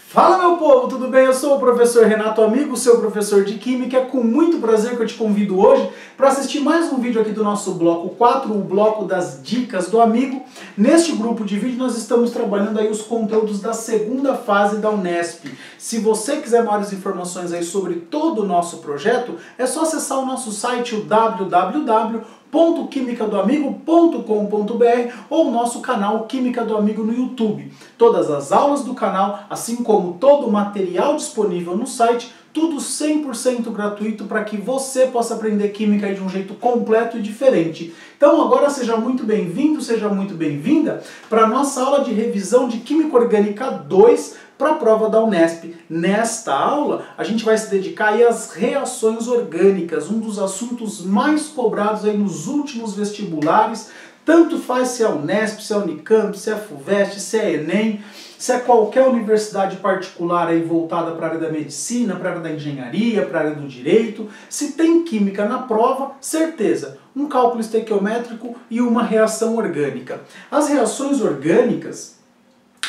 Fala, meu povo, tudo bem? Eu sou o professor Renato Amigo, seu professor de Química. É com muito prazer que eu te convido hoje para assistir mais um vídeo aqui do nosso bloco 4, o bloco das dicas do amigo. Neste grupo de vídeo nós estamos trabalhando aí os conteúdos da segunda fase da Unesp. Se você quiser maiores informações aí sobre todo o nosso projeto, é só acessar o nosso site, o www.quimicadoamigo.com.br ou o nosso canal Química do Amigo no YouTube. Todas as aulas do canal, assim como todo o material disponível no site, tudo 100% gratuito para que você possa aprender Química de um jeito completo e diferente. Então agora seja muito bem-vindo, seja muito bem-vinda para a nossa aula de revisão de Química Orgânica 2 para a prova da Unesp. Nesta aula a gente vai se dedicar aí às reações orgânicas, um dos assuntos mais cobrados aí nos últimos vestibulares. Tanto faz se é a Unesp, se é a Unicamp, se é a FUVEST, se é a Enem, se é qualquer universidade particular aí voltada para a área da medicina, para a área da engenharia, para a área do direito. Se tem química na prova, certeza, um cálculo estequiométrico e uma reação orgânica. As reações orgânicas,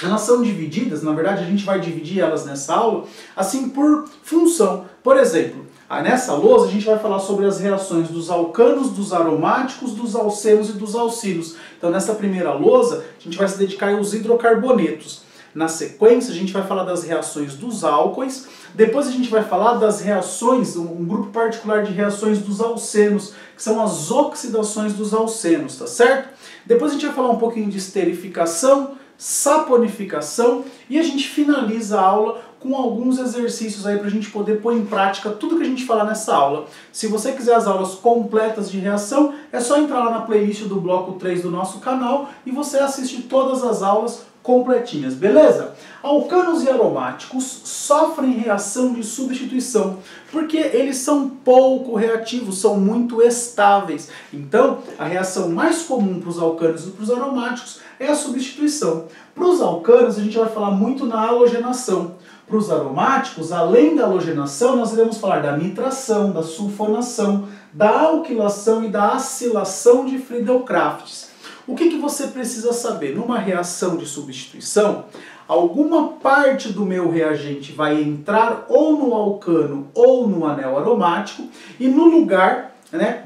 elas são divididas, na verdade a gente vai dividir elas nessa aula, assim por função. Por exemplo, nessa lousa a gente vai falar sobre as reações dos alcanos, dos aromáticos, dos alcenos e dos alcilos. Então nessa primeira lousa a gente vai se dedicar aos hidrocarbonetos. Na sequência a gente vai falar das reações dos álcoois, depois a gente vai falar das reações, um grupo particular de reações dos alcenos, que são as oxidações dos alcenos, tá certo? Depois a gente vai falar um pouquinho de esterificação, saponificação e a gente finaliza a aula com alguns exercícios aí para a gente poder pôr em prática tudo que a gente falar nessa aula. Se você quiser as aulas completas de reação, é só entrar lá na playlist do bloco 3 do nosso canal e você assiste todas as aulas completinhas, beleza? Alcanos e aromáticos sofrem reação de substituição, porque eles são pouco reativos, são muito estáveis. Então, a reação mais comum para os alcanos e para os aromáticos é a substituição. Para os alcanos, a gente vai falar muito na halogenação. Para os aromáticos, além da halogenação, nós iremos falar da nitração, da sulfonação, da alquilação e da acilação de Friedel-Crafts. O que você precisa saber? Numa reação de substituição, alguma parte do meu reagente vai entrar ou no alcano ou no anel aromático e no lugar,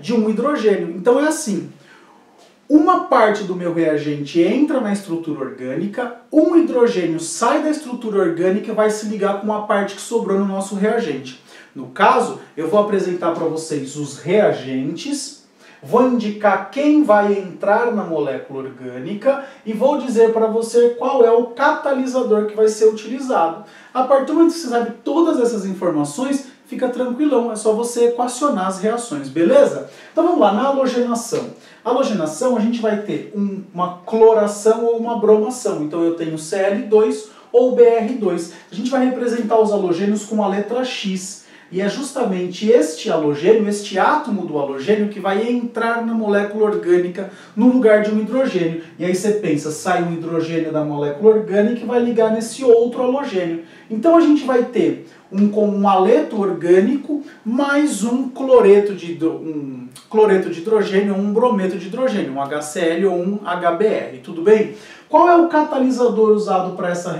de um hidrogênio. Então é assim, uma parte do meu reagente entra na estrutura orgânica, um hidrogênio sai da estrutura orgânica e vai se ligar com uma parte que sobrou no nosso reagente. No caso, eu vou apresentar para vocês os reagentes, vou indicar quem vai entrar na molécula orgânica e vou dizer para você qual é o catalisador que vai ser utilizado. A partir do momento que você sabe todas essas informações, fica tranquilão, é só você equacionar as reações, beleza? Então vamos lá, na halogenação. A halogenação a gente vai ter uma cloração ou uma bromação. Então eu tenho Cl2 ou Br2. A gente vai representar os halogênios com a letra X. E é justamente este halogênio, este átomo do halogênio, que vai entrar na molécula orgânica no lugar de um hidrogênio. E aí você pensa, sai um hidrogênio da molécula orgânica e vai ligar nesse outro halogênio. Então a gente vai ter um haleto orgânico mais um cloreto de hidrogênio ou um brometo de hidrogênio, um HCl ou um HBr, tudo bem? Qual é o catalisador usado para essa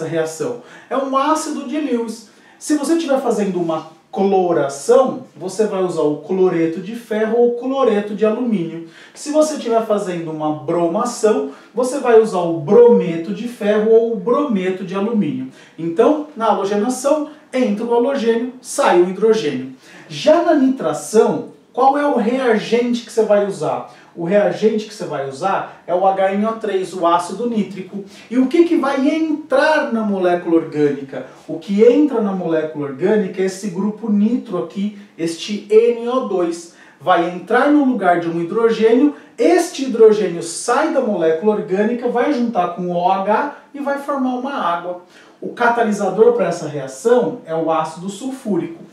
reação? É um ácido de Lewis. Se você estiver fazendo uma cloração, você vai usar o cloreto de ferro ou o cloreto de alumínio. Se você estiver fazendo uma bromação, você vai usar o brometo de ferro ou o brometo de alumínio. Então, na halogenação, entra o halogênio, sai o hidrogênio. Já na nitração, qual é o reagente que você vai usar? O reagente que você vai usar é o HNO3, o ácido nítrico. E o que vai entrar na molécula orgânica? O que entra na molécula orgânica é esse grupo nitro aqui, este NO2. Vai entrar no lugar de um hidrogênio, este hidrogênio sai da molécula orgânica, vai juntar com o OH e vai formar uma água. O catalisador para essa reação é o ácido sulfúrico.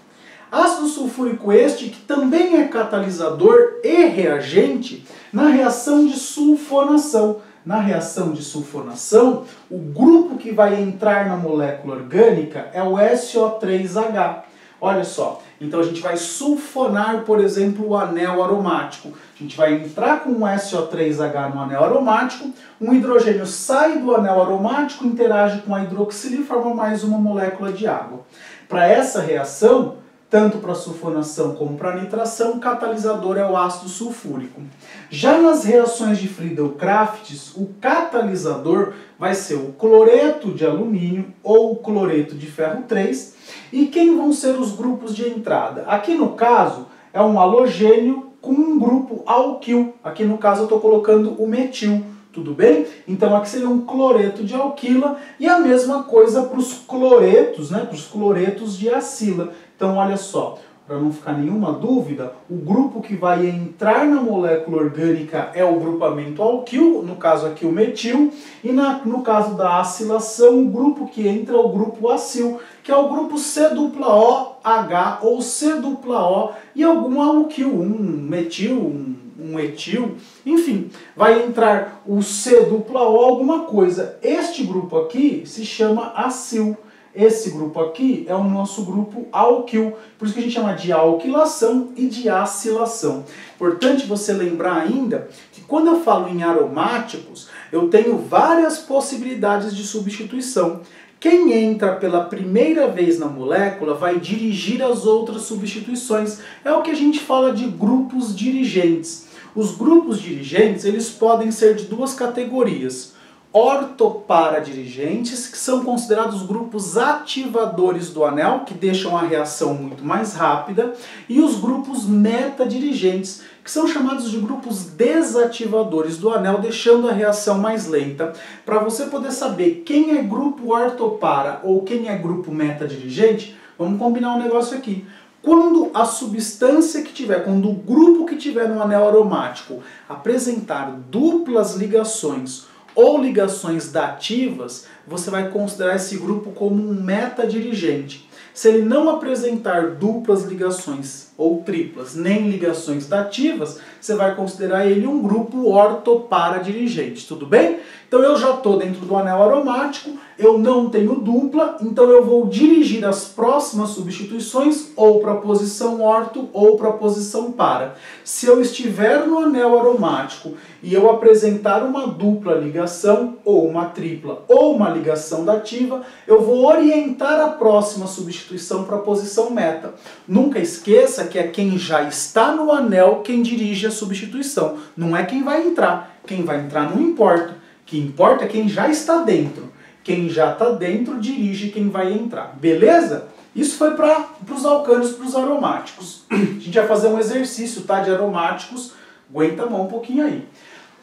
Ácido sulfúrico este que também é catalisador e reagente na reação de sulfonação. Na reação de sulfonação, o grupo que vai entrar na molécula orgânica é o SO3H. Olha só, então a gente vai sulfonar, por exemplo, o anel aromático. A gente vai entrar com um SO3H no anel aromático, um hidrogênio sai do anel aromático, interage com a hidroxila e forma mais uma molécula de água. Para essa reação, tanto para sulfonação como para nitração, o catalisador é o ácido sulfúrico. Já nas reações de Friedel-Crafts, o catalisador vai ser o cloreto de alumínio ou o cloreto de ferro 3. E quem vão ser os grupos de entrada? Aqui no caso é um halogênio com um grupo alquil. Aqui no caso eu estou colocando o metil. Tudo bem? Então aqui seria um cloreto de alquila e a mesma coisa para os cloretos, né? Para os cloretos de acila. Então olha só, para não ficar nenhuma dúvida, o grupo que vai entrar na molécula orgânica é o grupamento alquil, no caso aqui o metil, e no caso da acilação, o grupo que entra é o grupo acil, que é o grupo C-OH ou C-O e algum alquil, um metil, um etil, enfim, vai entrar o C-O alguma coisa. Este grupo aqui se chama acil. Esse grupo aqui é o nosso grupo alquil, por isso que a gente chama de alquilação e de acilação. Importante você lembrar ainda que quando eu falo em aromáticos, eu tenho várias possibilidades de substituição. Quem entra pela primeira vez na molécula vai dirigir as outras substituições. É o que a gente fala de grupos dirigentes. Os grupos dirigentes, eles podem ser de duas categorias. Ortoparadirigentes, que são considerados grupos ativadores do anel, que deixam a reação muito mais rápida, e os grupos metadirigentes, que são chamados de grupos desativadores do anel, deixando a reação mais lenta. Para você poder saber quem é grupo ortopara ou quem é grupo metadirigente, vamos combinar um negócio aqui. Quando a substância que tiver, quando o grupo que tiver no anel aromático apresentar duplas ligações ou ligações dativas, você vai considerar esse grupo como um metadirigente. Se ele não apresentar duplas ligações ou triplas, nem ligações dativas, você vai considerar ele um grupo ortoparadirigente, tudo bem? Então eu já estou dentro do anel aromático, eu não tenho dupla, então eu vou dirigir as próximas substituições ou para a posição orto ou para a posição para. Se eu estiver no anel aromático e eu apresentar uma dupla ligação, ou uma tripla, ou uma ligação dativa, eu vou orientar a próxima substituição para a posição meta. Nunca esqueça que é quem já está no anel quem dirige a substituição, não é quem vai entrar. Quem vai entrar não importa. O que importa é quem já está dentro. Quem já está dentro dirige quem vai entrar. Beleza? Isso foi para os alcânios, para os aromáticos. A gente vai fazer um exercício, tá, de aromáticos. Aguenta a mão um pouquinho aí.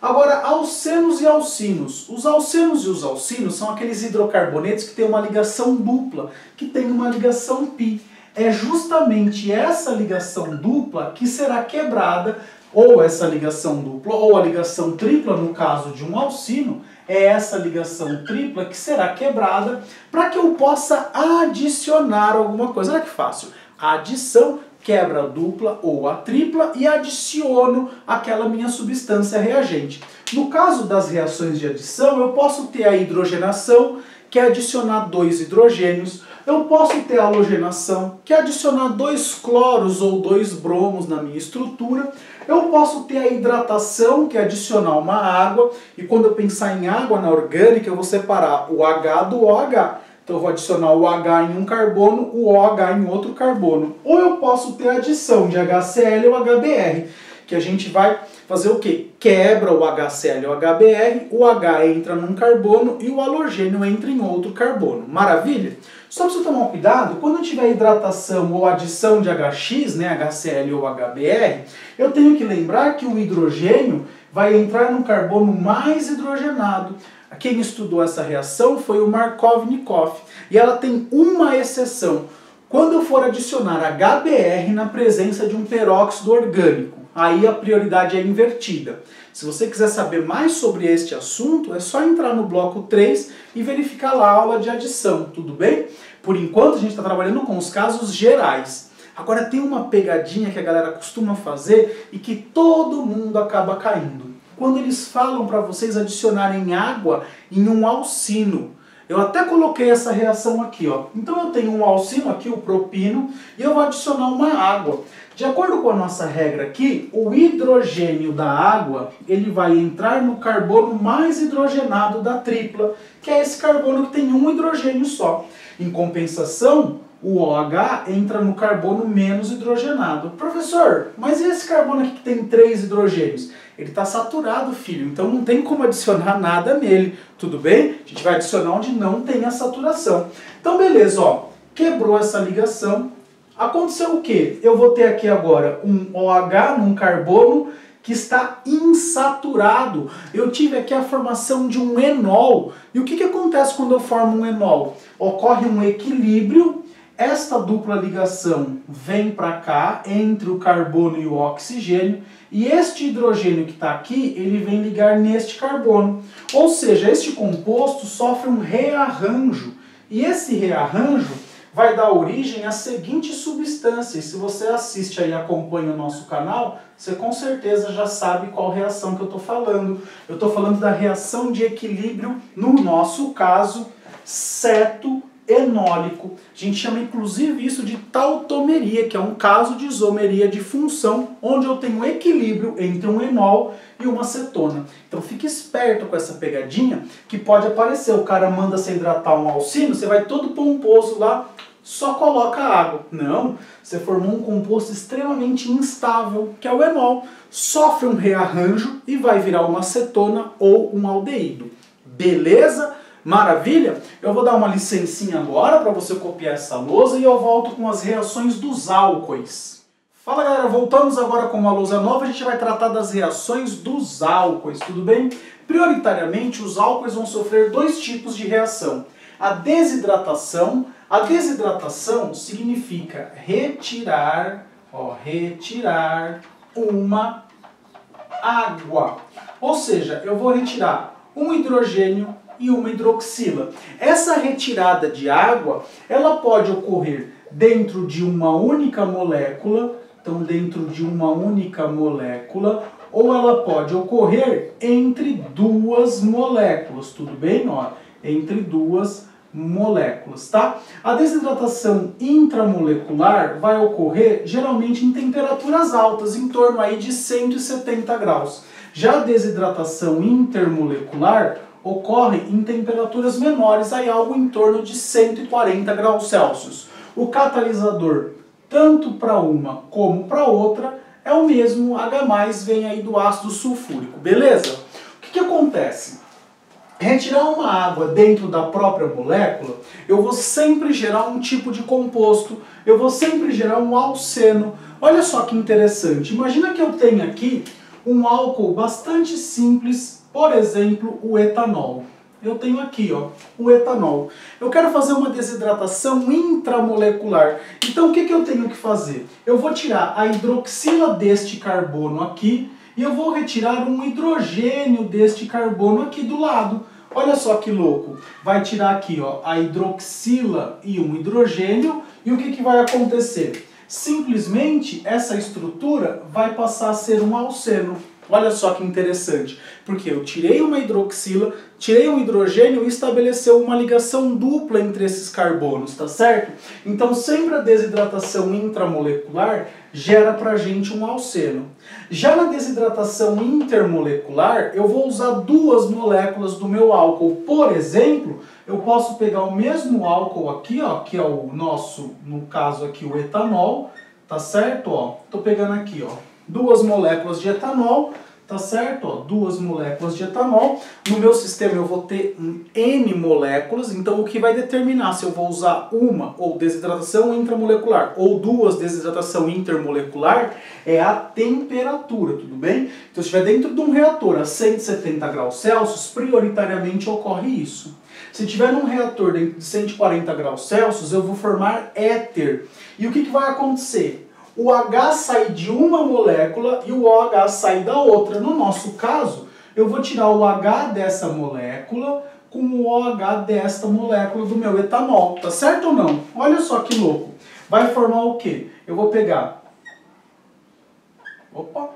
Agora, alcenos e alcinos. Os alcenos e os alcinos são aqueles hidrocarbonetos que têm uma ligação dupla, que tem uma ligação pi. É justamente essa ligação dupla que será quebrada, ou essa ligação dupla, ou a ligação tripla, no caso de um alcino, é essa ligação tripla que será quebrada para que eu possa adicionar alguma coisa. Olha que fácil. A adição quebra a dupla ou a tripla e adiciono aquela minha substância reagente. No caso das reações de adição, eu posso ter a hidrogenação, que é adicionar 2 hidrogênios. Eu posso ter a halogenação, que é adicionar 2 cloros ou 2 bromos na minha estrutura. Eu posso ter a hidratação, que é adicionar uma água. E quando eu pensar em água na orgânica, eu vou separar o H do OH. Então eu vou adicionar o H em um carbono, o OH em outro carbono. Ou eu posso ter a adição de HCl ou HBr, que a gente vai fazer o quê? Quebra o HCl ou HBr, o H entra num carbono e o halogênio entra em outro carbono. Maravilha? Só para você tomar um cuidado, quando tiver hidratação ou adição de HX, né, HCl ou HBr, eu tenho que lembrar que o hidrogênio vai entrar no carbono mais hidrogenado. Quem estudou essa reação foi o Markovnikov. E ela tem uma exceção. Quando eu for adicionar HBr na presença de um peróxido orgânico, aí a prioridade é invertida. Se você quiser saber mais sobre este assunto, é só entrar no bloco 3 e verificar lá a aula de adição, tudo bem? Por enquanto a gente está trabalhando com os casos gerais. Agora tem uma pegadinha que a galera costuma fazer e que todo mundo acaba caindo. Quando eles falam para vocês adicionarem água em um alcino. Eu até coloquei essa reação aqui, ó. Então eu tenho um alcino aqui, o propino, e eu vou adicionar uma água. De acordo com a nossa regra aqui, o hidrogênio da água, ele vai entrar no carbono mais hidrogenado da tripla, que é esse carbono que tem um hidrogênio só. Em compensação, o OH entra no carbono menos hidrogenado. Professor, mas e esse carbono aqui que tem 3 hidrogênios? Ele está saturado, filho, então não tem como adicionar nada nele, tudo bem? A gente vai adicionar onde não tem a saturação. Então beleza, ó, quebrou essa ligação. Aconteceu o quê? Eu vou ter aqui agora um OH num carbono que está insaturado. Eu tive aqui a formação de um enol. E o que acontece quando eu formo um enol? Ocorre um equilíbrio. Esta dupla ligação vem para cá, entre o carbono e o oxigênio, e este hidrogênio que está aqui, ele vem ligar neste carbono. Ou seja, este composto sofre um rearranjo, e esse rearranjo vai dar origem à seguinte substância. E se você assiste aí e acompanha o nosso canal, você com certeza já sabe qual reação que eu estou falando. Eu estou falando da reação de equilíbrio, no nosso caso, cetoenólico. A gente chama inclusive isso de tautomeria, que é um caso de isomeria de função, onde eu tenho equilíbrio entre um enol e uma cetona. Então fique esperto com essa pegadinha, que pode aparecer, o cara manda você hidratar um alcino, você vai todo pomposo lá, só coloca água. Não, você formou um composto extremamente instável, que é o enol. Sofre um rearranjo e vai virar uma cetona ou um aldeído. Beleza? Maravilha? Eu vou dar uma licencinha agora para você copiar essa lousa e eu volto com as reações dos álcoois. Fala galera, voltamos agora com uma lousa nova, a gente vai tratar das reações dos álcoois, tudo bem? Prioritariamente os álcoois vão sofrer 2 tipos de reação. A desidratação significa retirar uma água. Ou seja, eu vou retirar um hidrogênio e uma hidroxila. Essa retirada de água, ela pode ocorrer dentro de uma única molécula, então dentro de uma única molécula, ou ela pode ocorrer entre 2 moléculas, tudo bem? Ó, entre 2 moléculas, tá? A desidratação intramolecular vai ocorrer geralmente em temperaturas altas, em torno aí de 170 graus. Já a desidratação intermolecular ocorre em temperaturas menores, aí algo em torno de 140 graus Celsius. O catalisador, tanto para uma como para outra, é o mesmo, H+, vem aí do ácido sulfúrico, beleza? O que acontece? Retirar uma água dentro da própria molécula, eu vou sempre gerar um tipo de composto, eu vou sempre gerar um alceno. Olha só que interessante, imagina que eu tenho aqui um álcool bastante simples, por exemplo, o etanol. Eu tenho aqui, ó, o etanol. Eu quero fazer uma desidratação intramolecular. Então o que eu tenho que fazer? Eu vou tirar a hidroxila deste carbono aqui e eu vou retirar um hidrogênio deste carbono aqui do lado. Olha só que louco. Vai tirar aqui, ó, a hidroxila e um hidrogênio e o que vai acontecer? Simplesmente essa estrutura vai passar a ser um alceno. Olha só que interessante, porque eu tirei uma hidroxila, tirei um hidrogênio e estabeleceu uma ligação dupla entre esses carbonos, tá certo? Então sempre a desidratação intramolecular gera pra gente um alceno. Já na desidratação intermolecular, eu vou usar 2 moléculas do meu álcool. Por exemplo, eu posso pegar o mesmo álcool aqui, ó, que é o nosso, no caso aqui, o etanol, tá certo? Ó, tô pegando aqui, ó, 2 moléculas de etanol, tá certo? Ó, 2 moléculas de etanol. No meu sistema eu vou ter N moléculas, então o que vai determinar se eu vou usar uma ou desidratação intramolecular ou 2 desidratação intermolecular é a temperatura, tudo bem? Então se estiver dentro de um reator a 170 graus Celsius, prioritariamente ocorre isso. Se tiver num reator de 140 graus Celsius, eu vou formar éter. E o que vai acontecer? O H sai de uma molécula e o OH sai da outra. No nosso caso, eu vou tirar o H dessa molécula com o OH desta molécula do meu etanol. Tá certo ou não? Olha só que louco. Vai formar o quê? Eu vou pegar... Opa!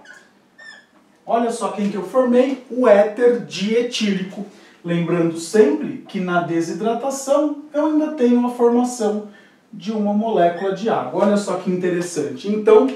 Olha só quem que eu formei. O éter dietílico. Lembrando sempre que na desidratação eu ainda tenho a formação de uma molécula de água. Olha só que interessante. Então,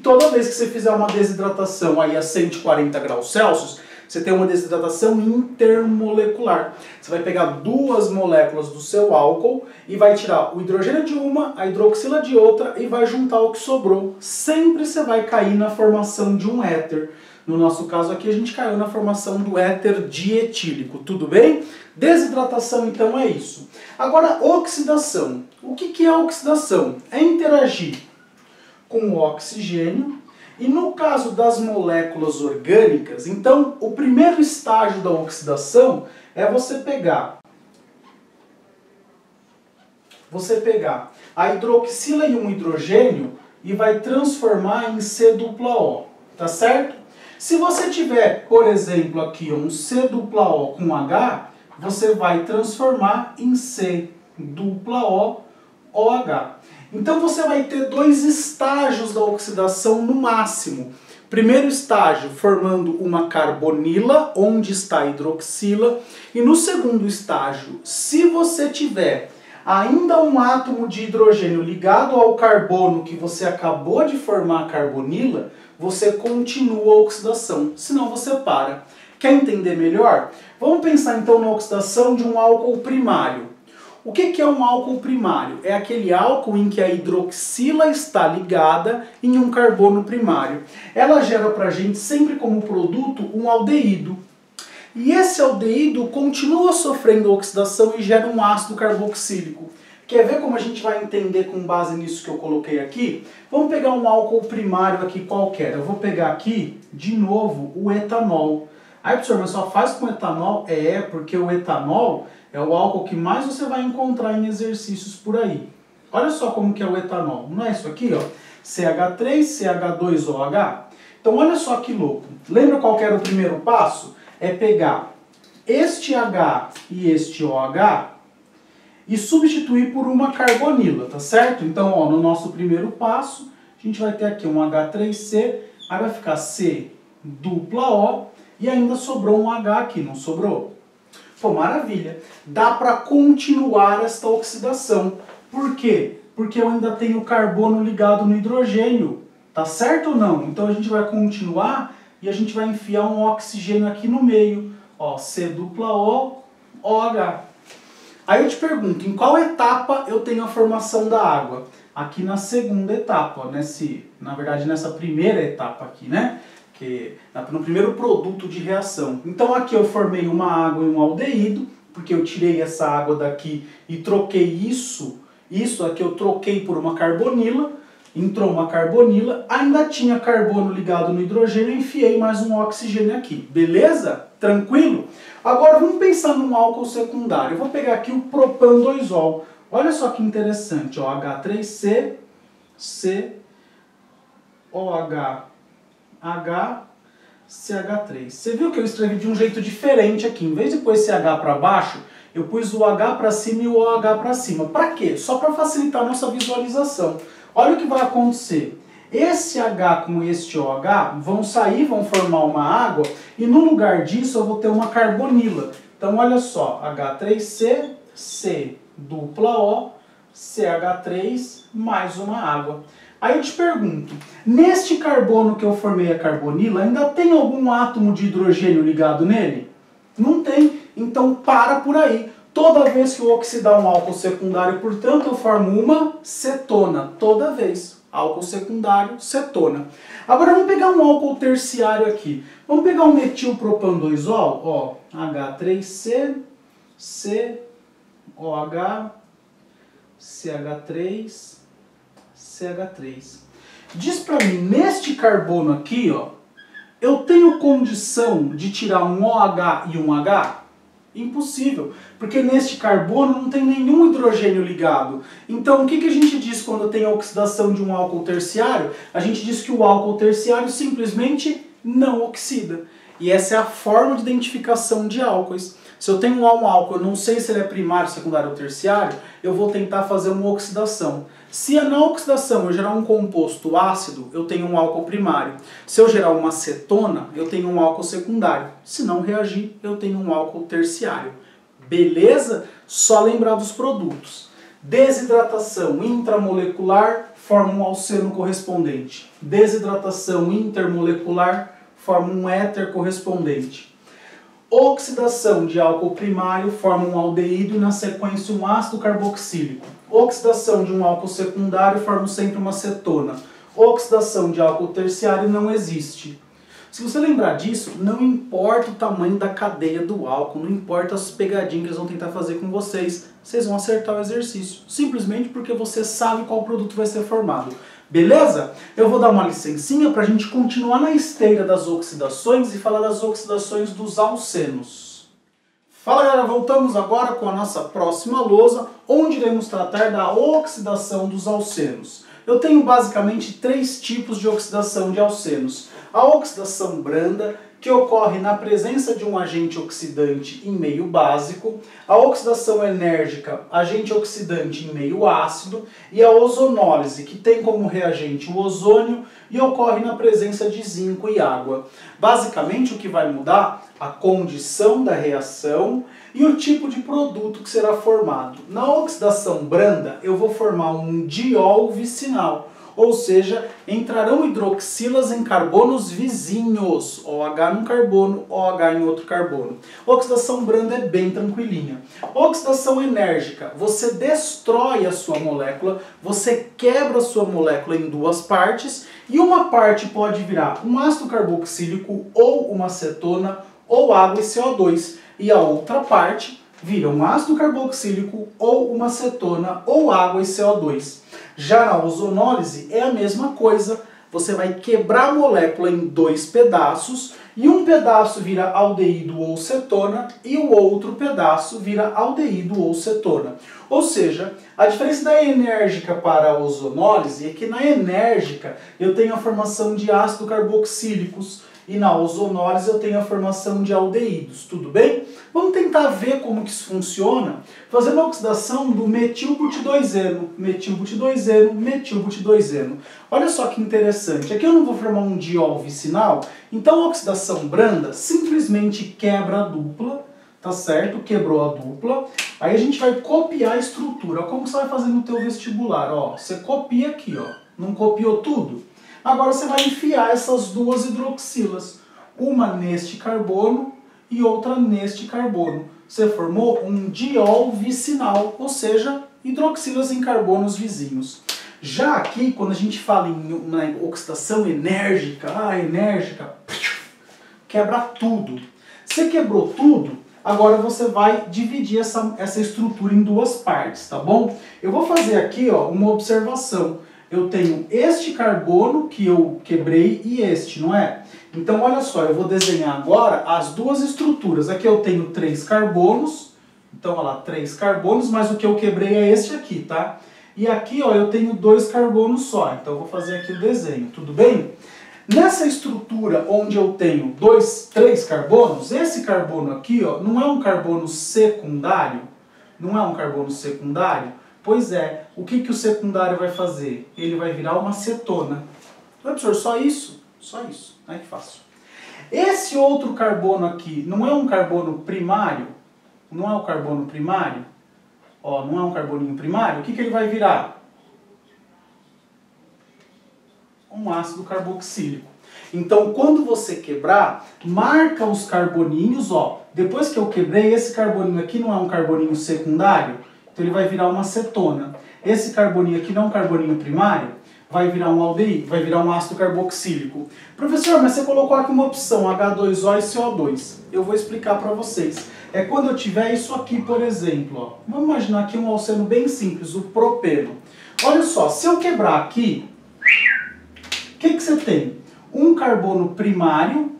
toda vez que você fizer uma desidratação aí a 140 graus Celsius, você tem uma desidratação intermolecular. Você vai pegar duas moléculas do seu álcool e vai tirar o hidrogênio de uma, a hidroxila de outra e vai juntar o que sobrou. Sempre você vai cair na formação de um éter. No nosso caso aqui a gente caiu na formação do éter dietílico, tudo bem? Desidratação então é isso. Agora, oxidação. O que é oxidação? É interagir com o oxigênio. E no caso das moléculas orgânicas, então o primeiro estágio da oxidação é você pegar a hidroxila e um hidrogênio e vai transformar em C-O, tá certo? Se você tiver, por exemplo, aqui um C-O com H, você vai transformar em C-OH. Então você vai ter dois estágios da oxidação no máximo. Primeiro estágio formando uma carbonila, onde está a hidroxila. E no segundo estágio, se você tiver ainda um átomo de hidrogênio ligado ao carbono que você acabou de formar a carbonila, você continua a oxidação, senão você para. Quer entender melhor? Vamos pensar então na oxidação de um álcool primário. O que é um álcool primário? É aquele álcool em que a hidroxila está ligada em um carbono primário. Ela gera para a gente sempre como produto um aldeído. E esse aldeído continua sofrendo oxidação e gera um ácido carboxílico. Quer ver como a gente vai entender com base nisso que eu coloquei aqui? Vamos pegar um álcool primário aqui qualquer. Eu vou pegar aqui, de novo, o etanol. Aí, professor, mas só faz com etanol? Porque o etanol é o álcool que mais você vai encontrar em exercícios por aí. Olha só como que é o etanol. Não é isso aqui, ó? CH3, CH2OH. Então, olha só que louco. Lembra qual que era o primeiro passo? É pegar este H e este OH e substituir por uma carbonila, tá certo? Então, ó, no nosso primeiro passo, a gente vai ter aqui um H3C, aí vai ficar C-O e ainda sobrou um H aqui, não sobrou? Pô, maravilha. Dá para continuar esta oxidação. Por quê? Porque eu ainda tenho carbono ligado no hidrogênio. Tá certo ou não? Então a gente vai continuar e a gente vai enfiar um oxigênio aqui no meio. Ó, C-O, OH. Aí eu te pergunto, em qual etapa eu tenho a formação da água? Aqui na segunda etapa, na verdade nessa primeira etapa aqui, né? No primeiro produto de reação. Então aqui eu formei uma água e um aldeído, porque eu tirei essa água daqui e troquei isso aqui eu troquei por uma carbonila, entrou uma carbonila, ainda tinha carbono ligado no hidrogênio, enfiei mais um oxigênio aqui, beleza? Tranquilo? Agora vamos pensar num álcool secundário. Eu vou pegar aqui o propan-2-ol. Olha só que interessante, ó, H3C, COH, CH3. Você viu que eu escrevi de um jeito diferente aqui. Em vez de pôr esse H para baixo, eu pus o H para cima e o OH para cima. Para quê? Só para facilitar a nossa visualização. Olha o que vai acontecer. Esse H com este OH vão sair, vão formar uma água e no lugar disso eu vou ter uma carbonila. Então olha só, H3C, C-O, CH3 mais uma água. Aí eu te pergunto, neste carbono que eu formei a carbonila, ainda tem algum átomo de hidrogênio ligado nele? Não tem, então para por aí. Toda vez que eu oxidar um álcool secundário, portanto, eu formo uma cetona. Toda vez. Álcool secundário, cetona. Agora vamos pegar um álcool terciário aqui. Vamos pegar um metilpropan-2-ol, ó, H3C, COH, CH3, CH3. Diz pra mim, neste carbono aqui, ó, eu tenho condição de tirar um OH e um H? Impossível, porque neste carbono não tem nenhum hidrogênio ligado. Então o que a gente diz quando tem a oxidação de um álcool terciário? A gente diz que o álcool terciário simplesmente não oxida. E essa é a forma de identificação de álcoois. Se eu tenho um álcool, eu não sei se ele é primário, secundário ou terciário, eu vou tentar fazer uma oxidação. Se na oxidação eu gerar um composto ácido, eu tenho um álcool primário. Se eu gerar uma acetona, eu tenho um álcool secundário. Se não reagir, eu tenho um álcool terciário. Beleza? Só lembrar dos produtos. Desidratação intramolecular forma um alceno correspondente. Desidratação intermolecular forma um éter correspondente. Oxidação de álcool primário forma um aldeído e na sequência um ácido carboxílico. Oxidação de um álcool secundário forma sempre uma cetona. Oxidação de álcool terciário não existe. Se você lembrar disso, não importa o tamanho da cadeia do álcool, não importa as pegadinhas que eles vão tentar fazer com vocês, vocês vão acertar o exercício. Simplesmente porque você sabe qual produto vai ser formado. Beleza? Eu vou dar uma licencinha para a gente continuar na esteira das oxidações e falar das oxidações dos alcenos. Fala galera, voltamos agora com a nossa próxima lousa, onde iremos tratar da oxidação dos alcenos. Eu tenho basicamente 3 tipos de oxidação de alcenos. A oxidação branda, que ocorre na presença de um agente oxidante em meio básico, a oxidação enérgica, agente oxidante em meio ácido, e a ozonólise, que tem como reagente o ozônio e ocorre na presença de zinco e água. Basicamente o que vai mudar? A condição da reação e o tipo de produto que será formado. Na oxidação branda eu vou formar um diol vicinal. Ou seja, entrarão hidroxilas em carbonos vizinhos, OH num carbono, OH em outro carbono. Oxidação branda é bem tranquilinha. Oxidação enérgica, você destrói a sua molécula, você quebra a sua molécula em 2 partes, e uma parte pode virar um ácido carboxílico ou uma acetona, ou água e CO2, e a outra parte vira um ácido carboxílico ou uma acetona, ou água e CO2. Já na ozonólise é a mesma coisa, você vai quebrar a molécula em 2 pedaços e um pedaço vira aldeído ou cetona e o outro pedaço vira aldeído ou cetona. Ou seja, a diferença da enérgica para a ozonólise é que na enérgica eu tenho a formação de ácido carboxílicos e na ozonólise eu tenho a formação de aldeídos, tudo bem? Vamos tentar ver como que isso funciona fazendo a oxidação do metilbut2-eno, metilbut2-eno, metilbut2-eno. Olha só que interessante, aqui eu não vou formar um diol vicinal, então a oxidação branda simplesmente quebra a dupla, tá certo? Quebrou a dupla, aí a gente vai copiar a estrutura, como você vai fazer no teu vestibular, ó, você copia aqui, ó, não copiou tudo? Agora você vai enfiar essas 2 hidroxilas, uma neste carbono e outra neste carbono. Você formou um diol vicinal, ou seja, hidroxilas em carbonos vizinhos. Já aqui, quando a gente fala em oxidação enérgica, quebra tudo. Você quebrou tudo, agora você vai dividir essa estrutura em 2 partes, tá bom? Eu vou fazer aqui ó, uma observação. Eu tenho este carbono que eu quebrei e este, não é? Então, olha só, eu vou desenhar agora as 2 estruturas. Aqui eu tenho 3 carbonos, então, olha lá, 3 carbonos, mas o que eu quebrei é este aqui, tá? E aqui, ó, eu tenho 2 carbonos só, então eu vou fazer aqui o desenho, tudo bem? Nessa estrutura onde eu tenho 3 carbonos, esse carbono aqui, ó, não é um carbono secundário? Não é um carbono secundário? Pois é, o que o secundário vai fazer? Ele vai virar uma cetona. Professor, só isso? Só isso. Ai, que fácil. Esse outro carbono aqui não é um carbono primário? Não é um carbono primário? Ó, não é um carboninho primário? O que ele vai virar? Um ácido carboxílico. Então, quando você quebrar, marca os carboninhos, ó. Depois que eu quebrei, esse carboninho aqui não é um carboninho secundário? Então ele vai virar uma cetona. Esse carboninho aqui não é um carboninho primário? Vai virar um aldeído, vai virar um ácido carboxílico. Professor, mas você colocou aqui uma opção, H2O e CO2. Eu vou explicar para vocês. É quando eu tiver isso aqui, por exemplo. Ó. Vamos imaginar aqui um alceno bem simples, o propeno. Olha só, se eu quebrar aqui, o que você tem? Um carbono primário.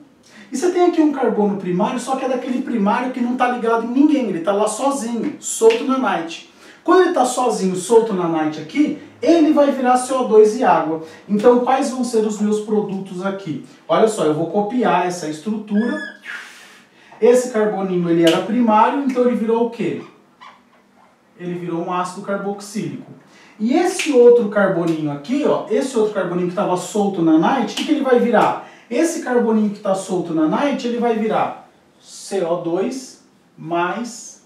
E você tem aqui um carbono primário, só que é daquele primário que não está ligado em ninguém, ele está lá sozinho, solto na night. Quando ele está sozinho, solto na night aqui, ele vai virar CO2 e água. Então, quais vão ser os meus produtos aqui? Olha só, eu vou copiar essa estrutura. Esse carboninho ele era primário, então ele virou o quê? Ele virou um ácido carboxílico. E esse outro carboninho aqui, ó, esse outro carboninho que estava solto na night, o que ele vai virar? Esse carboninho que está solto na night, ele vai virar CO2 mais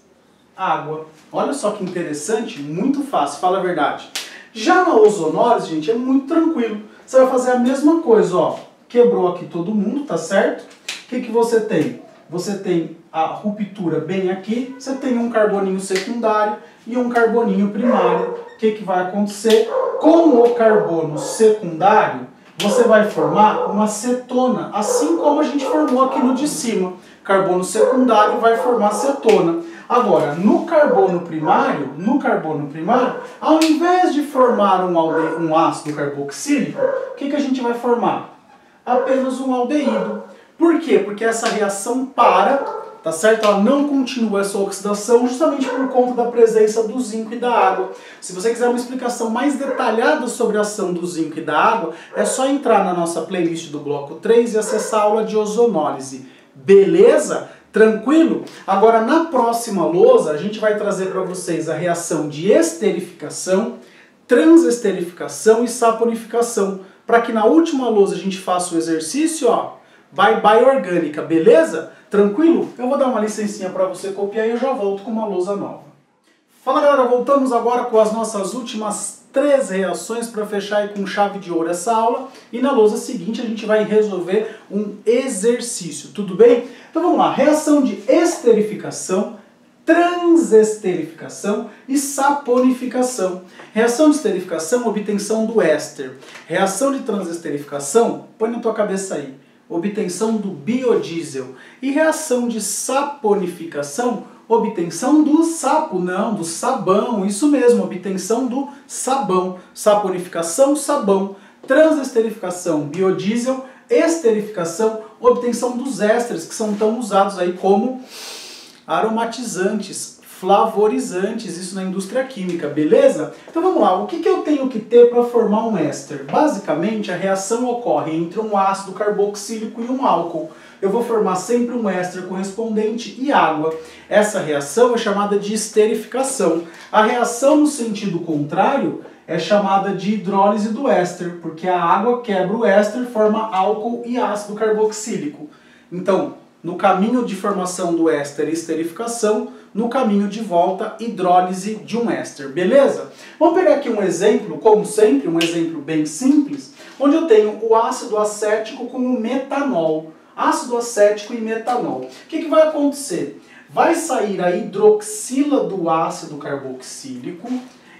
água. Olha só que interessante, muito fácil, fala a verdade. Já na ozonólise, gente, é muito tranquilo. Você vai fazer a mesma coisa, ó. Quebrou aqui todo mundo, tá certo? O que que você tem? Você tem a ruptura bem aqui, você tem um carboninho secundário e um carboninho primário. O que que vai acontecer? Com o carbono secundário, você vai formar uma cetona, assim como a gente formou aqui no de cima. Carbono secundário vai formar cetona. Agora, no carbono primário, ao invés de formar um ácido carboxílico, o que que a gente vai formar? Apenas um aldeído. Por quê? Porque essa reação para, tá certo? Ela não continua essa oxidação justamente por conta da presença do zinco e da água. Se você quiser uma explicação mais detalhada sobre a ação do zinco e da água, é só entrar na nossa playlist do bloco 3 e acessar a aula de ozonólise. Beleza? Tranquilo? Agora, na próxima lousa, a gente vai trazer para vocês a reação de esterificação, transesterificação e saponificação, para que na última lousa a gente faça o exercício, ó, bye bye orgânica, beleza? Tranquilo? Eu vou dar uma licencinha para você copiar e eu já volto com uma lousa nova. Fala galera, voltamos agora com as nossas últimas 3 reações para fechar aí com chave de ouro essa aula. E na lousa seguinte a gente vai resolver um exercício, tudo bem? Então vamos lá, reação de esterificação, transesterificação e saponificação. Reação de esterificação, obtenção do éster. Reação de transesterificação, põe na tua cabeça aí, obtenção do biodiesel. E reação de saponificação, obtenção do sapo, não, do sabão, isso mesmo, obtenção do sabão. Saponificação, sabão. Transesterificação, biodiesel. Esterificação, obtenção dos ésteres, que são tão usados aí como aromatizantes, flavorizantes, isso na indústria química, beleza? Então vamos lá, o que eu tenho que ter para formar um éster? Basicamente, a reação ocorre entre um ácido carboxílico e um álcool. Eu vou formar sempre um éster correspondente e água. Essa reação é chamada de esterificação. A reação no sentido contrário é chamada de hidrólise do éster, porque a água quebra o éster, forma álcool e ácido carboxílico. Então, no caminho de formação do éster, esterificação, no caminho de volta, hidrólise de um éster, beleza? Vamos pegar aqui um exemplo, como sempre, um exemplo bem simples, onde eu tenho o ácido acético com o metanol. Ácido acético e metanol. O que vai acontecer? Vai sair a hidroxila do ácido carboxílico,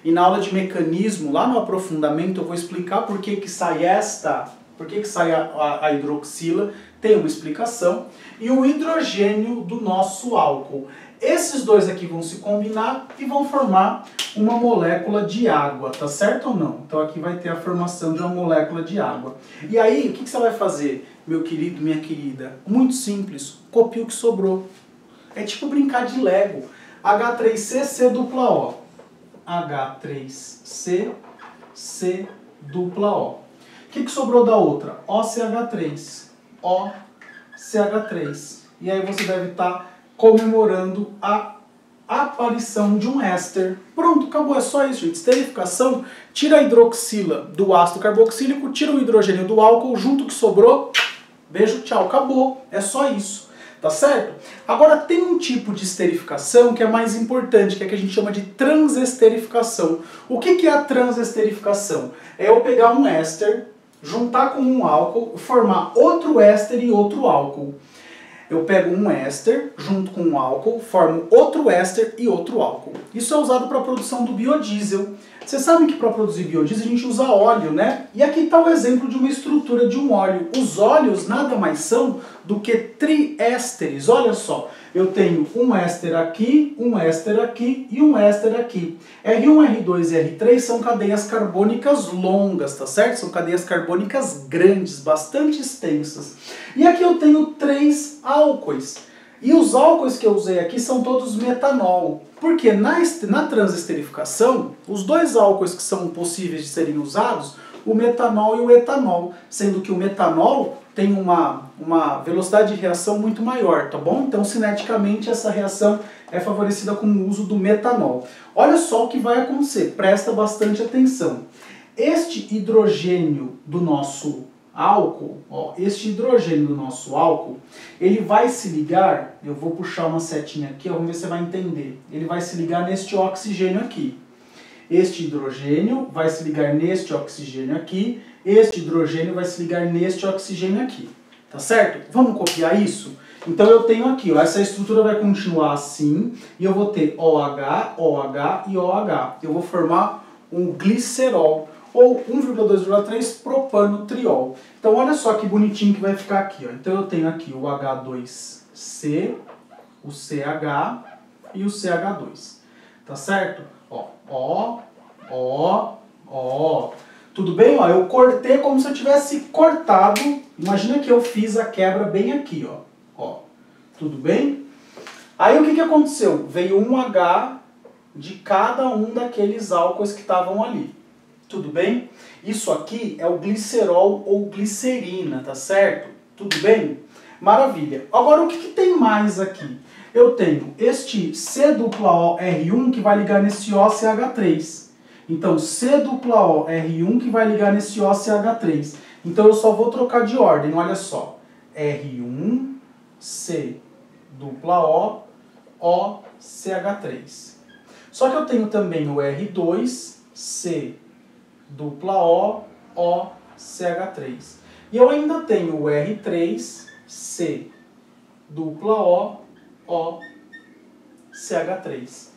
e na aula de mecanismo, lá no aprofundamento, eu vou explicar por que sai a hidroxila, tem uma explicação, e o hidrogênio do nosso álcool. Esses dois aqui vão se combinar e vão formar uma molécula de água, tá certo ou não? Então aqui vai ter a formação de uma molécula de água. E aí, o que você vai fazer, meu querido, minha querida? Muito simples, copia o que sobrou. É tipo brincar de Lego. H3C, C dupla O. H3C, C dupla O. O que sobrou da outra? OCH3. OCH3. E aí você deve estar comemorando a aparição de um éster. Pronto, acabou, é só isso, gente. Esterificação, tira a hidroxila do ácido carboxílico, tira o hidrogênio do álcool, junto o que sobrou, beijo, tchau, acabou. É só isso. Tá certo? Agora tem um tipo de esterificação que é mais importante, que é a que a gente chama de transesterificação. O que é a transesterificação? É eu pegar um éster, juntar com um álcool, formar outro éster e outro álcool. Eu pego um éster, junto com um álcool, formo outro éster e outro álcool. Isso é usado para a produção do biodiesel. Vocês sabem que para produzir biodiesel a gente usa óleo, né? E aqui está o exemplo de uma estrutura de um óleo. Os óleos nada mais são do que triésteres. Olha só, eu tenho um éster aqui e um éster aqui. R1, R2 e R3 são cadeias carbônicas longas, tá certo? São cadeias carbônicas grandes, bastante extensas. E aqui eu tenho 3 álcoois. E os álcoois que eu usei aqui são todos metanol. Porque na transesterificação, os 2 álcoois que são possíveis de serem usados, o metanol e o etanol, sendo que o metanol tem uma velocidade de reação muito maior, tá bom? Então, cineticamente, essa reação é favorecida com o uso do metanol. Olha só o que vai acontecer, presta bastante atenção. Este hidrogênio do nosso álcool, ó, ele vai se ligar, eu vou puxar uma setinha aqui, ó, vamos ver se você vai entender. Ele vai se ligar neste oxigênio aqui. Este hidrogênio vai se ligar neste oxigênio aqui, este hidrogênio vai se ligar neste oxigênio aqui. Tá certo? Vamos copiar isso? Então eu tenho aqui, ó, essa estrutura vai continuar assim, e eu vou ter OH, OH e OH. Eu vou formar um glicerol, ou 1,2,3 propanotriol. Então olha só que bonitinho que vai ficar aqui, ó. Então eu tenho aqui o H2C, o CH e o CH2. Tá certo? Ó. Tudo bem? Ó, eu cortei como se eu tivesse cortado. Imagina que eu fiz a quebra bem aqui, ó. Tudo bem? Aí o que aconteceu? Veio um H de cada um daqueles álcoois que estavam ali. Tudo bem? Isso aqui é o glicerol ou glicerina, tá certo? Tudo bem? Maravilha. Agora o que tem mais aqui? Eu tenho este C-OR1 que vai ligar nesse OCH3. Então, C-OR1 que vai ligar nesse OCH3. Então, eu só vou trocar de ordem, olha só. R1, C-O, OCH3. Só que eu tenho também o R2, C-O, OCH3. E eu ainda tenho o R3, C-O, OCH3.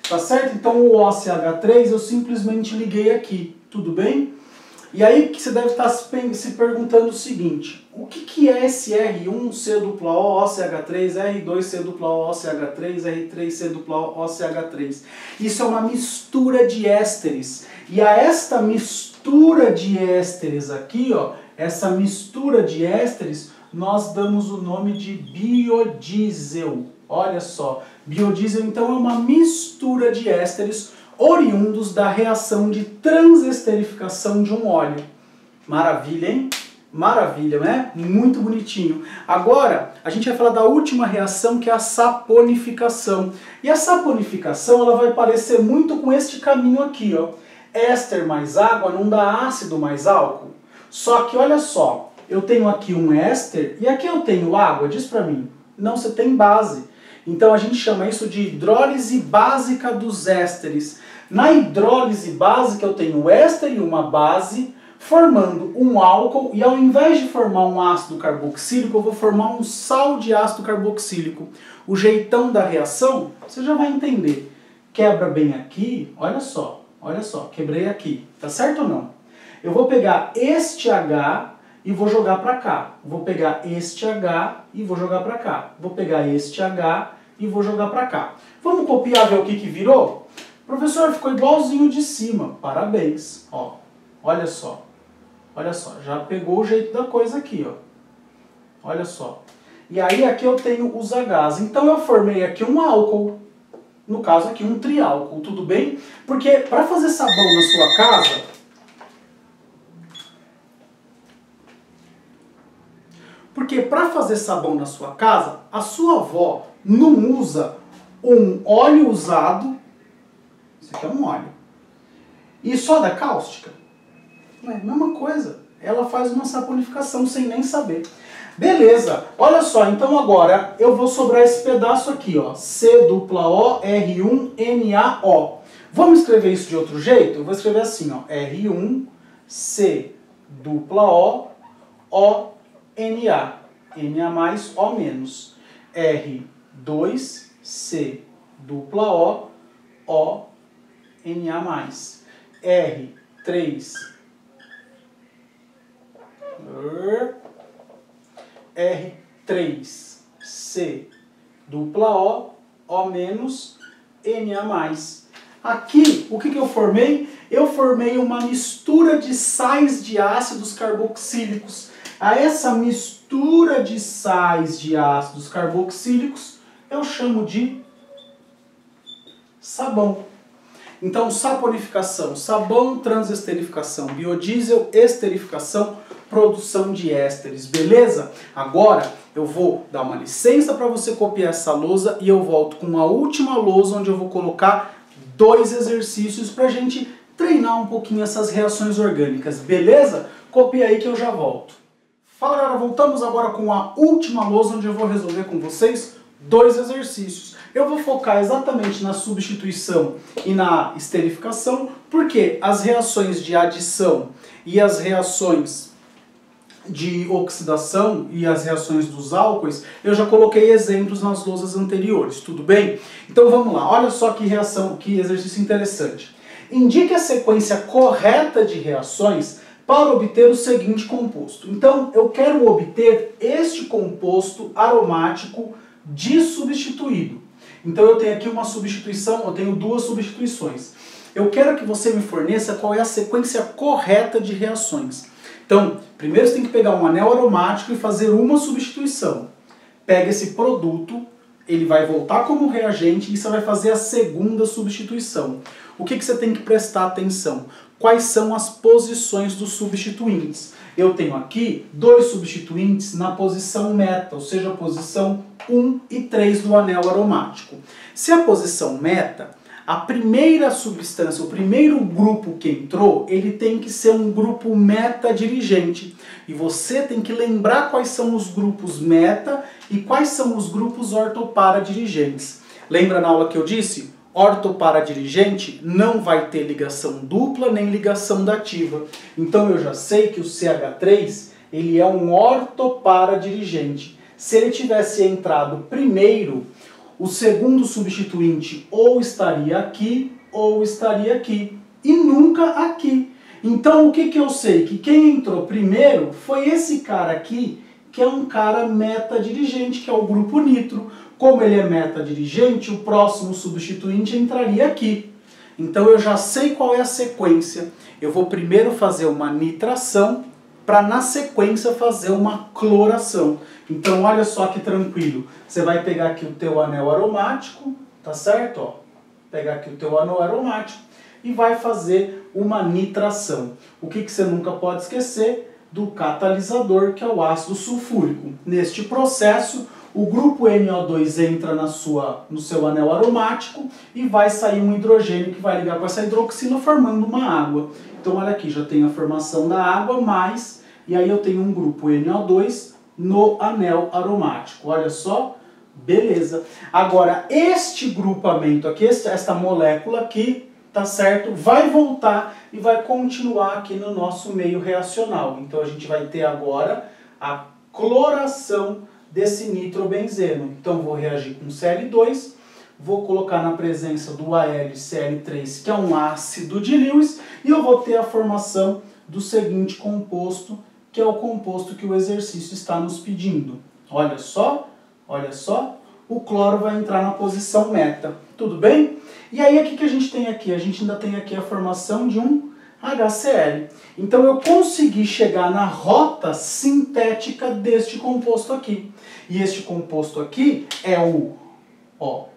Tá certo? Então o OCH3 eu simplesmente liguei aqui, tudo bem? E aí que você deve estar se perguntando o seguinte, o que é esse R1, C-O, OCH3, R2, C-O, OCH3, R3, C-O, OCH3? Isso é uma mistura de ésteres. E a esta mistura de ésteres aqui, ó, essa mistura de ésteres, nós damos o nome de biodiesel. Olha só, biodiesel então é uma mistura de ésteres oriundos da reação de transesterificação de um óleo. Maravilha, hein? Maravilha, né? Muito bonitinho. Agora, a gente vai falar da última reação, que é a saponificação. E a saponificação, ela vai parecer muito com este caminho aqui, ó. Éster mais água não dá ácido mais álcool. Só que, olha só, eu tenho aqui um éster e aqui eu tenho água, diz pra mim. Não, você tem base. Então a gente chama isso de hidrólise básica dos ésteres. Na hidrólise básica eu tenho um éster e uma base formando um álcool e ao invés de formar um ácido carboxílico eu vou formar um sal de ácido carboxílico. O jeitão da reação você já vai entender. Quebra bem aqui, olha só, quebrei aqui. Tá certo ou não? Eu vou pegar este H e vou jogar para cá. Vou pegar este H e vou jogar para cá. Vou pegar este H e vou jogar para cá. Vamos copiar, ver o que virou? Professor, ficou igualzinho de cima. Parabéns. Ó, olha só. Olha só, já pegou o jeito da coisa aqui, ó. Olha só. E aí aqui eu tenho os Hs. Então eu formei aqui um álcool. No caso aqui um triálcool, tudo bem? Porque para fazer sabão na sua casa... Porque para fazer sabão na sua casa, a sua avó não usa um óleo usado, isso aqui é um óleo, e soda cáustica. É a mesma coisa, ela faz uma saponificação sem nem saber. Beleza, olha só, então agora eu vou sobrar esse pedaço aqui, ó, C-O-R1-NaO. Vamos escrever isso de outro jeito? Eu vou escrever assim, ó, R1-C-O-O Na, Na mais O menos, R2C-O, O, Na mais, R3, R3C-O, O menos, Na mais. Aqui, o que eu formei? Eu formei uma mistura de sais de ácidos carboxílicos. A essa mistura de sais de ácidos carboxílicos eu chamo de sabão. Então, saponificação, sabão, transesterificação, biodiesel, esterificação, produção de ésteres, beleza? Agora eu vou dar uma licença para você copiar essa lousa e eu volto com uma última lousa onde eu vou colocar 2 exercícios para a gente treinar um pouquinho essas reações orgânicas, beleza? Copia aí que eu já volto. Fala galera, voltamos agora com a última lousa onde eu vou resolver com vocês 2 exercícios. Eu vou focar exatamente na substituição e na esterificação, porque as reações de adição e as reações de oxidação e as reações dos álcoois, eu já coloquei exemplos nas lousas anteriores, tudo bem? Então vamos lá, olha só que reação, que exercício interessante. Indique a sequência correta de reações para obter o seguinte composto. Então eu quero obter este composto aromático dissubstituído. Então eu tenho aqui uma substituição, eu tenho 2 substituições. Eu quero que você me forneça qual é a sequência correta de reações. Então, primeiro você tem que pegar um anel aromático e fazer uma substituição. Pega esse produto, ele vai voltar como reagente e você vai fazer a segunda substituição. O que você tem que prestar atenção? Quais são as posições dos substituintes? Eu tenho aqui 2 substituintes na posição meta, ou seja, a posição 1 e 3 do anel aromático. Se a posição meta, a primeira substância, o primeiro grupo que entrou, ele tem que ser um grupo meta-dirigente. E você tem que lembrar quais são os grupos meta e quais são os grupos ortopara-dirigentes. Lembra na aula que eu disse? Ortopara-dirigente não vai ter ligação dupla nem ligação dativa. Então eu já sei que o CH3 ele é um ortopara-dirigente. Se ele tivesse entrado primeiro, o segundo substituinte ou estaria aqui ou estaria aqui e nunca aqui. Então o que eu sei? Que quem entrou primeiro foi esse cara aqui, que é um cara meta-dirigente, que é o grupo nitro. Como ele é meta-dirigente, o próximo substituinte entraria aqui. Então eu já sei qual é a sequência. Eu vou primeiro fazer uma nitração, para na sequência fazer uma cloração. Então olha só que tranquilo. Você vai pegar aqui o teu anel aromático, tá certo? Ó, pegar aqui o teu anel aromático e vai fazer uma nitração. O que você nunca pode esquecer? Do catalisador, que é o ácido sulfúrico. Neste processo, o grupo NO2 entra no seu anel aromático e vai sair um hidrogênio que vai ligar com essa hidroxila formando uma água. Então olha aqui, já tem a formação da água, mais, e aí eu tenho um grupo NO2 no anel aromático. Olha só, beleza. Agora, este grupamento aqui, esta molécula aqui, tá certo? Vai voltar e vai continuar aqui no nosso meio reacional. Então a gente vai ter agora a cloração desse nitrobenzeno. Então vou reagir com Cl2, vou colocar na presença do AlCl3, que é um ácido de Lewis, e eu vou ter a formação do seguinte composto, que é o composto que o exercício está nos pedindo. Olha só, o cloro vai entrar na posição meta. Tudo bem? E aí o que a gente tem aqui? A gente ainda tem aqui a formação de um HCl. Então eu consegui chegar na rota sintética deste composto aqui. E este composto aqui é o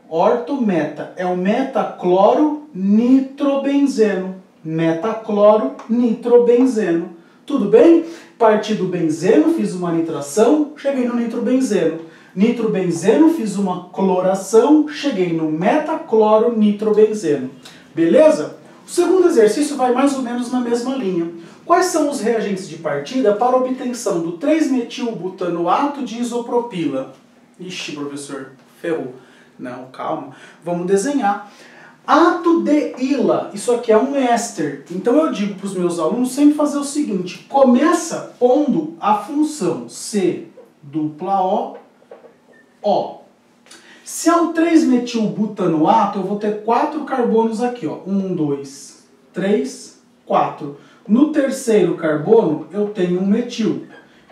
ortometa, é o metacloro nitrobenzeno. Metacloro nitrobenzeno. Tudo bem? Parti do benzeno, fiz uma nitração, cheguei no nitrobenzeno. Nitrobenzeno, fiz uma cloração, cheguei no metacloro nitrobenzeno. Beleza? O segundo exercício vai mais ou menos na mesma linha. Quais são os reagentes de partida para a obtenção do 3-metilbutanoato de isopropila? Ixi, professor, ferrou. Não, calma. Vamos desenhar. Ato de Ila, isso aqui é um éster. Então eu digo para os meus alunos sempre fazer o seguinte: começa pondo a função C-O. Se é um 3-metilbutanoato, eu vou ter 4 carbonos aqui, ó. 1, 2, 3, 4. No terceiro carbono, eu tenho um metil.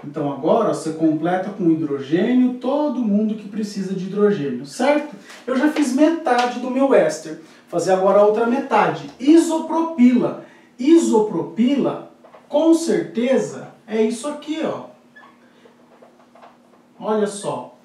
Então agora você completa com hidrogênio todo mundo que precisa de hidrogênio, certo? Eu já fiz metade do meu éster. Vou fazer agora a outra metade. Isopropila. Isopropila, com certeza, é isso aqui, ó. Olha só.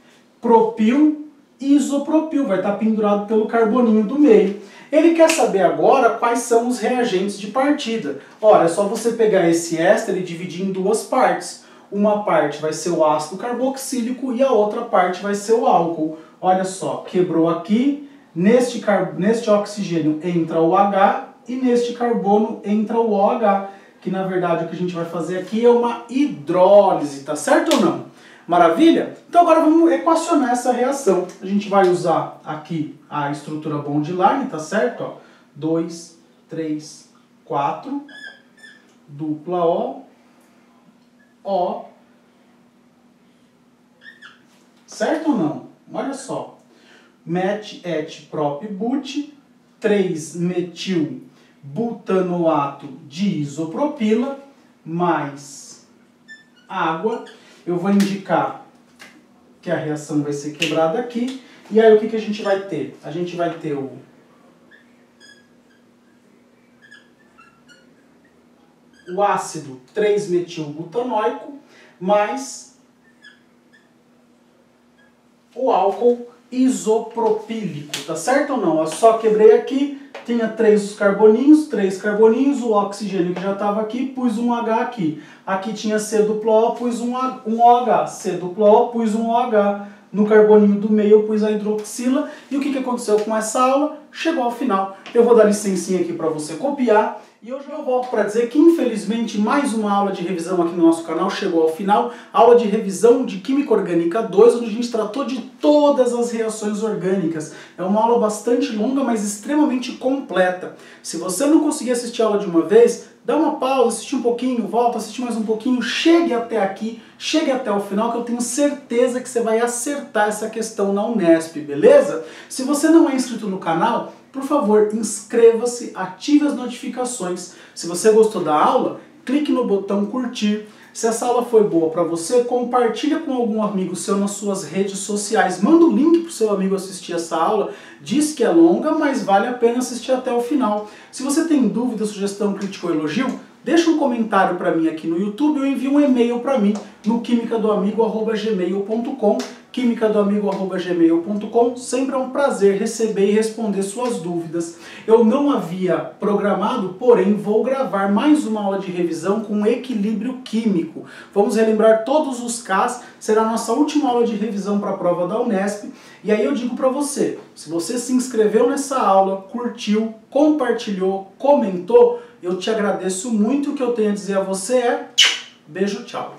Propil isopropil, vai estar pendurado pelo carboninho do meio. Ele quer saber agora quais são os reagentes de partida. Ora, é só você pegar esse éster e dividir em duas partes. Uma parte vai ser o ácido carboxílico e a outra parte vai ser o álcool. Olha só, quebrou aqui, neste oxigênio entra o H e neste carbono entra o OH, que na verdade o que a gente vai fazer aqui é uma hidrólise, tá certo ou não? Maravilha? Então agora vamos equacionar essa reação. A gente vai usar aqui a estrutura bond-line, tá certo? Ó, 2, 3, 4, dupla O, certo ou não? Olha só. Met, et, prop, but, 3-metil-butanoato de isopropila, mais água. Eu vou indicar que a reação vai ser quebrada aqui. E aí o que a gente vai ter? A gente vai ter o ácido 3-metilbutanoico mais o álcool isopropílico, tá certo ou não? Eu só quebrei aqui, tinha três carboninhos, o oxigênio que já estava aqui, pus um H aqui. Aqui tinha C-O, pus um OH, C-O, pus um OH. No carboninho do meio eu pus a hidroxila. E o que aconteceu com essa aula? Chegou ao final. Eu vou dar licencinha aqui para você copiar. E hoje eu volto para dizer que, infelizmente, mais uma aula de revisão aqui no nosso canal chegou ao final. Aula de revisão de Química Orgânica 2, onde a gente tratou de todas as reações orgânicas. É uma aula bastante longa, mas extremamente completa. Se você não conseguir assistir a aula de uma vez, dá uma pausa, assiste um pouquinho, volta, assiste mais um pouquinho, chegue até aqui, chegue até o final, que eu tenho certeza que você vai acertar essa questão na Unesp, beleza? Se você não é inscrito no canal, por favor, inscreva-se, ative as notificações. Se você gostou da aula, clique no botão curtir. Se essa aula foi boa para você, compartilha com algum amigo seu nas suas redes sociais. Manda o link para o seu amigo assistir essa aula. Diz que é longa, mas vale a pena assistir até o final. Se você tem dúvida, sugestão, crítica ou elogio, deixa um comentário para mim aqui no YouTube ou envia um e-mail para mim no quimicadoamigo@gmail.com, quimicadoamigo@gmail.com. Sempre é um prazer receber e responder suas dúvidas. Eu não havia programado, porém vou gravar mais uma aula de revisão com equilíbrio químico. Vamos relembrar todos os Ks, será a nossa última aula de revisão para a prova da Unesp. E aí eu digo para você, se você se inscreveu nessa aula, curtiu, compartilhou, comentou, eu te agradeço muito. O que eu tenho a dizer a você é beijo, tchau.